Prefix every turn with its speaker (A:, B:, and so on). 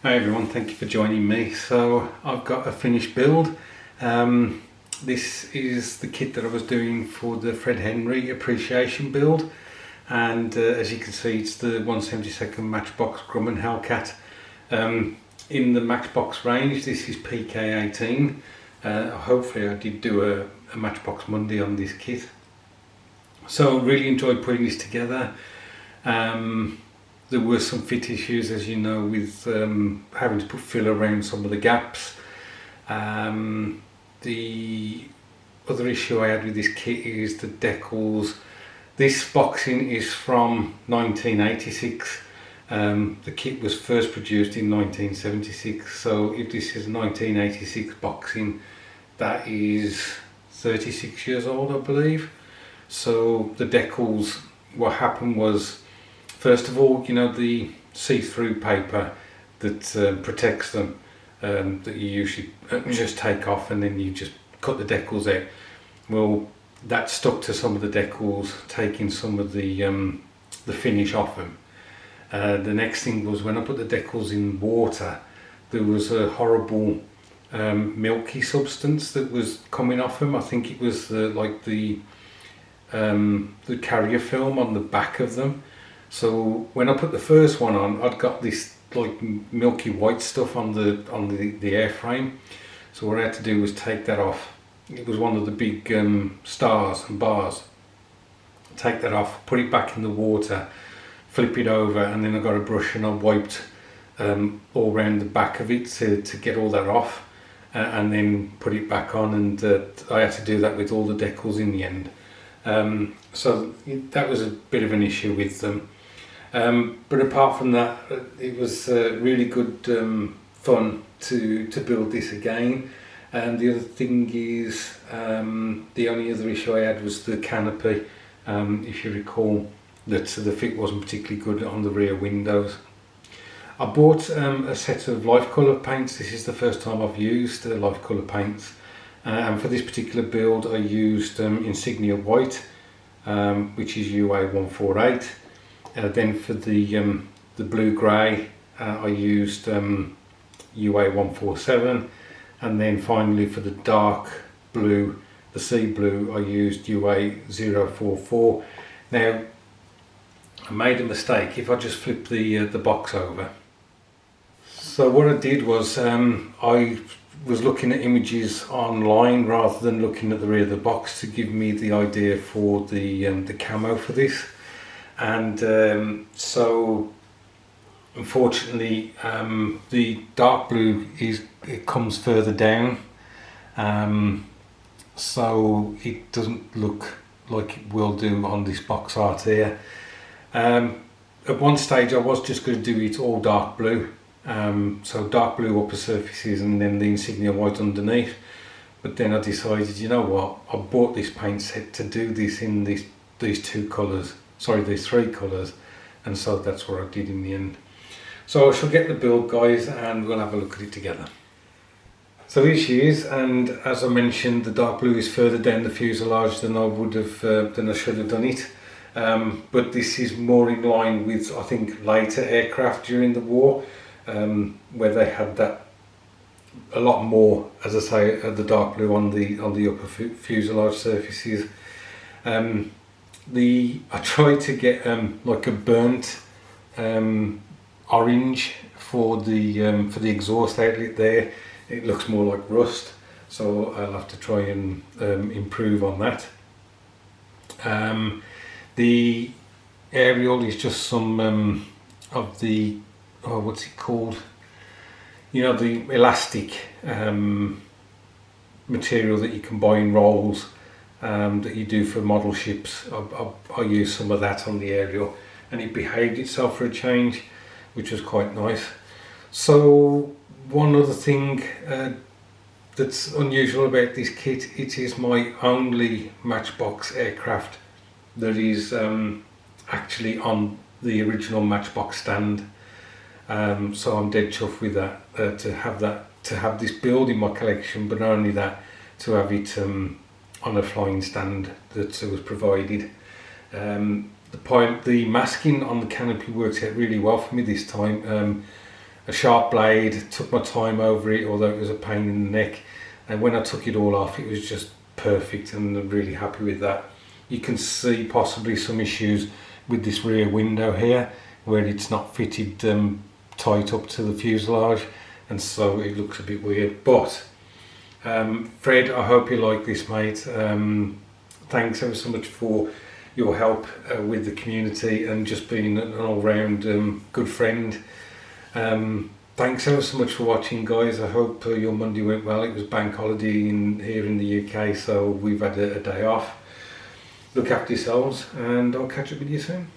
A: Hi everyone, thank you for joining me. So I've got a finished build. This is the kit that I was doing for the Fred Henry appreciation build, and as you can see, it's the 1/72 Matchbox Grumman Hellcat. In the Matchbox range, this is PK18. Hopefully I did do a Matchbox Monday on this kit. So really enjoyed putting this together. There were some fit issues, as you know, with having to put fill around some of the gaps. The other issue I had with this kit is the decals. This boxing is from 1986. The kit was first produced in 1976, so if this is 1986 boxing, that is 36 years old, I believe. So the decals, what happened was, first of all, you know, the see-through paper that protects them, that you usually just take off and then you just cut the decals out. Well, that stuck to some of the decals, taking some of the finish off them. The next thing was, when I put the decals in water, there was a horrible milky substance that was coming off them. I think it was like the carrier film on the back of them. So when I put the first one on, I'd got this like milky white stuff on the airframe. So what I had to do was take that off. It was one of the big stars and bars. Take that off, put it back in the water, flip it over, and then I got a brush and I wiped all around the back of it to get all that off, and then put it back on. And I had to do that with all the decals in the end. So that was a bit of an issue with them. But apart from that, it was really good fun to build this again. And the other thing is, the only other issue I had was the canopy. If you recall, that the fit wasn't particularly good on the rear windows. I bought a set of life colour paints. This is the first time I've used life colour paints. And for this particular build, I used Insignia White, which is UA148. Then for the blue grey, I used UA147, and then finally for the dark blue, the sea blue, I used UA044. Now, I made a mistake. If I just flip the box over. So what I did was, I was looking at images online rather than looking at the rear of the box to give me the idea for the camo for this. And so unfortunately, the dark blue it comes further down, so it doesn't look like it will do on this box art here. At one stage I was just going to do it all dark blue, so dark blue upper surfaces and then the Insignia White underneath. But then I decided, you know what, I bought this paint set to do this in these three colours, and so that's what I did in the end. So I shall get the build, guys, and we'll have a look at it together. So here she is, and as I mentioned, the dark blue is further down the fuselage than I would have, than I should have done it. But this is more in line with, I think, later aircraft during the war, where they had that a lot more, as I say, the dark blue on the upper fuselage surfaces. I tried to get like a burnt orange for the exhaust outlet there. It looks more like rust, so I'll have to try and improve on that. The aerial is just some of the, what's it called? You know, the elastic material that you can buy in rolls, that you do for model ships. I used some of that on the aerial, and it behaved itself for a change, which was quite nice. So one other thing that's unusual about this kit, it is my only Matchbox aircraft that is actually on the original Matchbox stand. So I'm dead chuffed with that, to have this build in my collection, but not only that, to have it on a flying stand that was provided. The masking on the canopy works out really well for me this time. a sharp blade, took my time over it, although it was a pain in the neck. And when I took it all off, it was just perfect, and I'm really happy with that. You can see possibly some issues with this rear window here, where it's not fitted tight up to the fuselage, and so it looks a bit weird. But Fred, I hope you like this, mate. Thanks ever so much for your help with the community and just being an all-round good friend. Thanks ever so much for watching, guys. I hope your Monday went well. It was bank holiday here in the UK, so we've had a day off. Look after yourselves, and I'll catch up with you soon.